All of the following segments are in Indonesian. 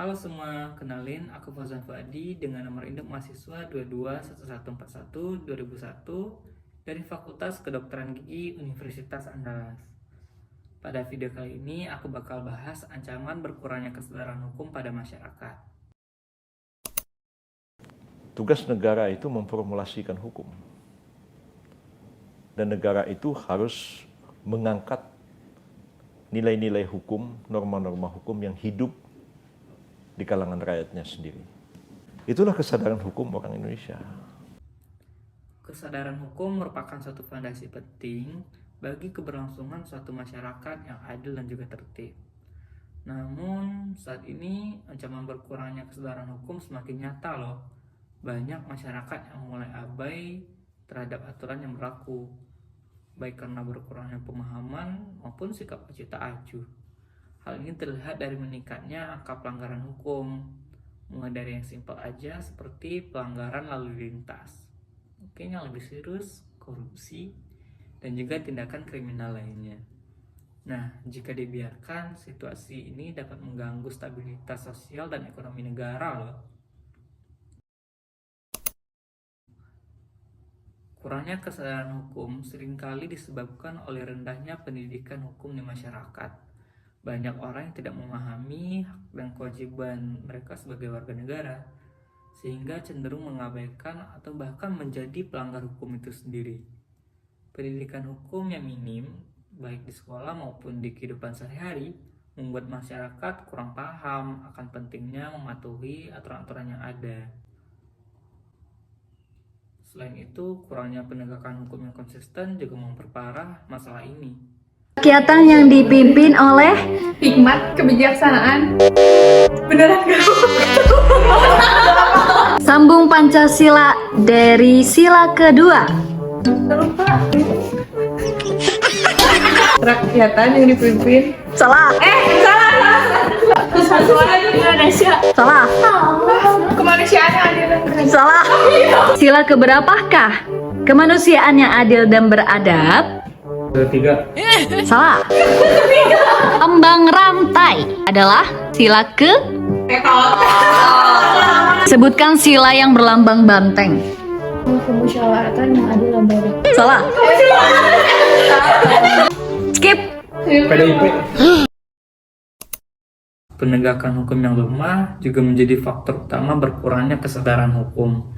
Halo semua, kenalin aku Fauzan Fuadi dengan nomor induk mahasiswa 221141 2001 dari Fakultas Kedokteran Gigi Universitas Andalas. Pada video kali ini aku bakal bahas ancaman berkurangnya kesadaran hukum pada masyarakat. Tugas negara itu memformulasikan hukum. Dan negara itu harus mengangkat nilai-nilai hukum, norma-norma hukum yang hidup di kalangan rakyatnya sendiri. Itulah kesadaran hukum orang Indonesia. Kesadaran hukum merupakan suatu fondasi penting bagi keberlangsungan suatu masyarakat yang adil dan juga tertib. Namun saat ini ancaman berkurangnya kesadaran hukum semakin nyata loh. Banyak masyarakat yang mulai abai terhadap aturan yang berlaku, baik karena berkurangnya pemahaman maupun sikap acuh tak acuh. Hal ini terlihat dari meningkatnya angka pelanggaran hukum, mulai dari yang simpel aja seperti pelanggaran lalu lintas, mungkin yang lebih serius, korupsi, dan juga tindakan kriminal lainnya. Nah, jika dibiarkan, situasi ini dapat mengganggu stabilitas sosial dan ekonomi negara loh. Kurangnya kesadaran hukum seringkali disebabkan oleh rendahnya pendidikan hukum di masyarakat. Banyak orang yang tidak memahami hak dan kewajiban mereka sebagai warga negara, sehingga cenderung mengabaikan atau bahkan menjadi pelanggar hukum itu sendiri. Pendidikan hukum yang minim, baik di sekolah maupun di kehidupan sehari-hari, membuat masyarakat kurang paham akan pentingnya mematuhi aturan-aturan yang ada. Selain itu, kurangnya penegakan hukum yang konsisten juga memperparah masalah ini. Kegiatan yang dipimpin oleh hikmat, kebijaksanaan. Beneran gak? Sambung Pancasila dari sila kedua. Lupa. Rakyatan yang dipimpin. Salah. Salah. Kesatuan Indonesia. Salah. Kemanusiaan yang adil dan beradab. Salah. Sila keberapakah? Kemanusiaan yang adil dan beradab. Ketiga. Salah. Kembang rantai adalah sila ke. Sebutkan sila yang berlambang banteng. Kemusyawaratan yang adil dan beradab. Salah. Skip. PDIP. Penegakan hukum yang lemah juga menjadi faktor utama berkurangnya kesadaran hukum.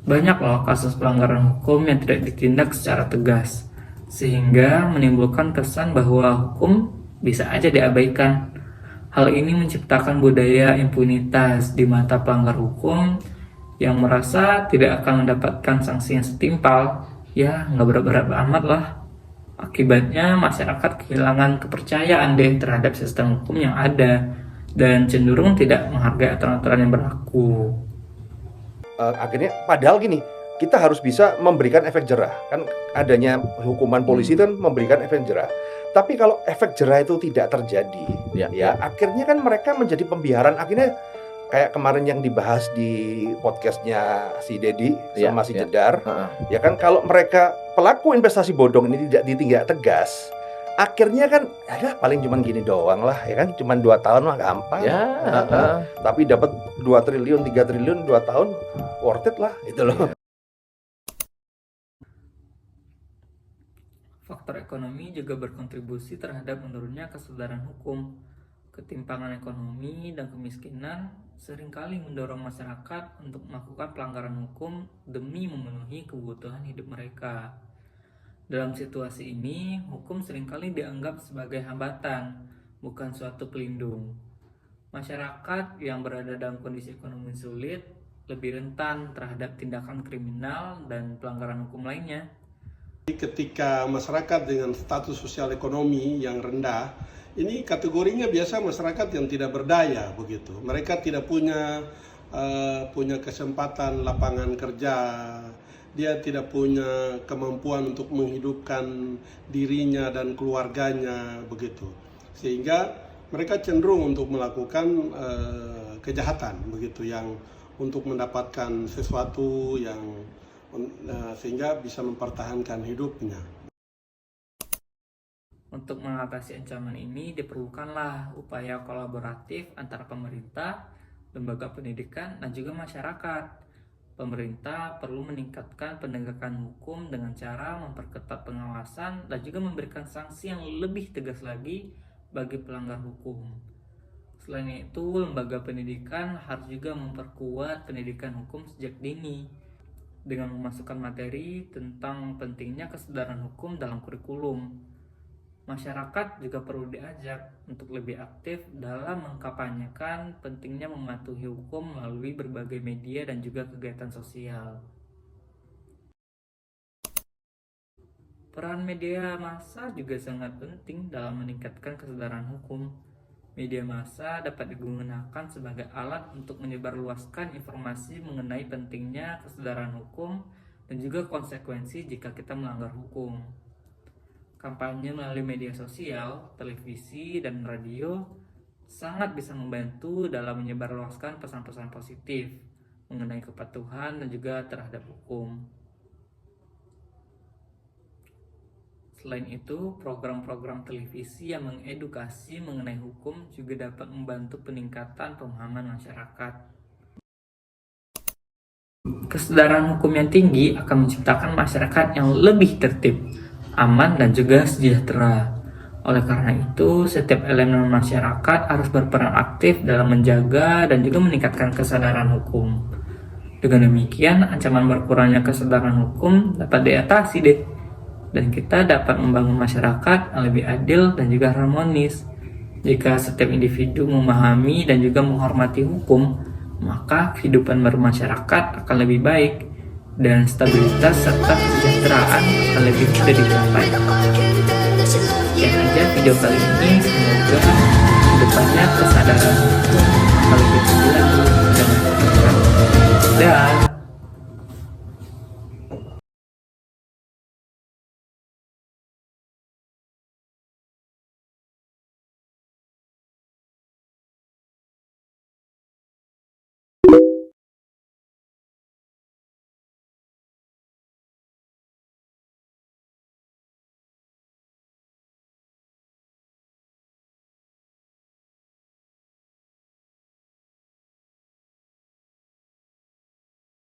Banyak loh kasus pelanggaran hukum yang tidak ditindak secara tegas, sehingga menimbulkan kesan bahwa hukum bisa aja diabaikan. Hal ini menciptakan budaya impunitas di mata pelanggar hukum yang merasa tidak akan mendapatkan sanksi yang setimpal. Ya, nggak berat-berat amat lah. Akibatnya masyarakat kehilangan kepercayaan deh terhadap sistem hukum yang ada dan cenderung tidak menghargai aturan-aturan yang berlaku. Akhirnya padahal gini, kita harus bisa memberikan efek jerah. Kan adanya hukuman polisi kan memberikan efek jerah. Tapi kalau efek jerah itu tidak terjadi, ya akhirnya kan mereka menjadi pembiaran. Akhirnya kayak kemarin yang dibahas di podcastnya si Dedi sama si Jedar, ya kan kalau mereka pelaku investasi bodong ini tidak ditindak tegas, akhirnya kan ada paling cuman gini doang lah, ya kan cuman 2 tahun mah gampang. Tapi dapat 2 triliun, 3 triliun 2 tahun worth it lah itu loh. Faktor ekonomi juga berkontribusi terhadap menurunnya kesadaran hukum. Ketimpangan ekonomi dan kemiskinan seringkali mendorong masyarakat untuk melakukan pelanggaran hukum demi memenuhi kebutuhan hidup mereka. Dalam situasi ini, hukum seringkali dianggap sebagai hambatan, bukan suatu pelindung. Masyarakat yang berada dalam kondisi ekonomi sulit lebih rentan terhadap tindakan kriminal dan pelanggaran hukum lainnya. Ketika masyarakat dengan status sosial ekonomi yang rendah, ini kategorinya biasa masyarakat yang tidak berdaya begitu. Mereka tidak punya kesempatan lapangan kerja. Dia tidak punya kemampuan untuk menghidupkan dirinya dan keluarganya begitu. Sehingga mereka cenderung untuk melakukan kejahatan begitu, yang untuk mendapatkan sesuatu yang sehingga bisa mempertahankan hidupnya. Untuk mengatasi ancaman ini diperlukanlah upaya kolaboratif antara pemerintah, lembaga pendidikan, dan juga masyarakat. Pemerintah perlu meningkatkan penegakan hukum dengan cara memperketat pengawasan dan juga memberikan sanksi yang lebih tegas lagi bagi pelanggar hukum. Selain itu, lembaga pendidikan harus juga memperkuat pendidikan hukum sejak dini dengan memasukkan materi tentang pentingnya kesadaran hukum dalam kurikulum. Masyarakat juga perlu diajak untuk lebih aktif dalam mengkampanyekan pentingnya mematuhi hukum melalui berbagai media dan juga kegiatan sosial. Peran media massa juga sangat penting dalam meningkatkan kesadaran hukum. Media massa dapat digunakan sebagai alat untuk menyebarluaskan informasi mengenai pentingnya kesadaran hukum dan juga konsekuensi jika kita melanggar hukum. Kampanye melalui media sosial, televisi, dan radio sangat bisa membantu dalam menyebarluaskan pesan-pesan positif mengenai kepatuhan dan juga terhadap hukum. Selain itu, program-program televisi yang mengedukasi mengenai hukum juga dapat membantu peningkatan pemahaman masyarakat. Kesadaran hukum yang tinggi akan menciptakan masyarakat yang lebih tertib, aman, dan juga sejahtera. Oleh karena itu, setiap elemen masyarakat harus berperan aktif dalam menjaga dan juga meningkatkan kesadaran hukum. Dengan demikian, ancaman berkurangnya kesadaran hukum dapat diatasi deh. Dan kita dapat membangun masyarakat yang lebih adil dan juga harmonis. Jika setiap individu memahami dan juga menghormati hukum, maka kehidupan bermasyarakat akan lebih baik dan stabilitas serta kesejahteraan akan lebih mudah dicapai. Sekian aja video kali ini, semoga kedepannya kesadaran hukum akan lebih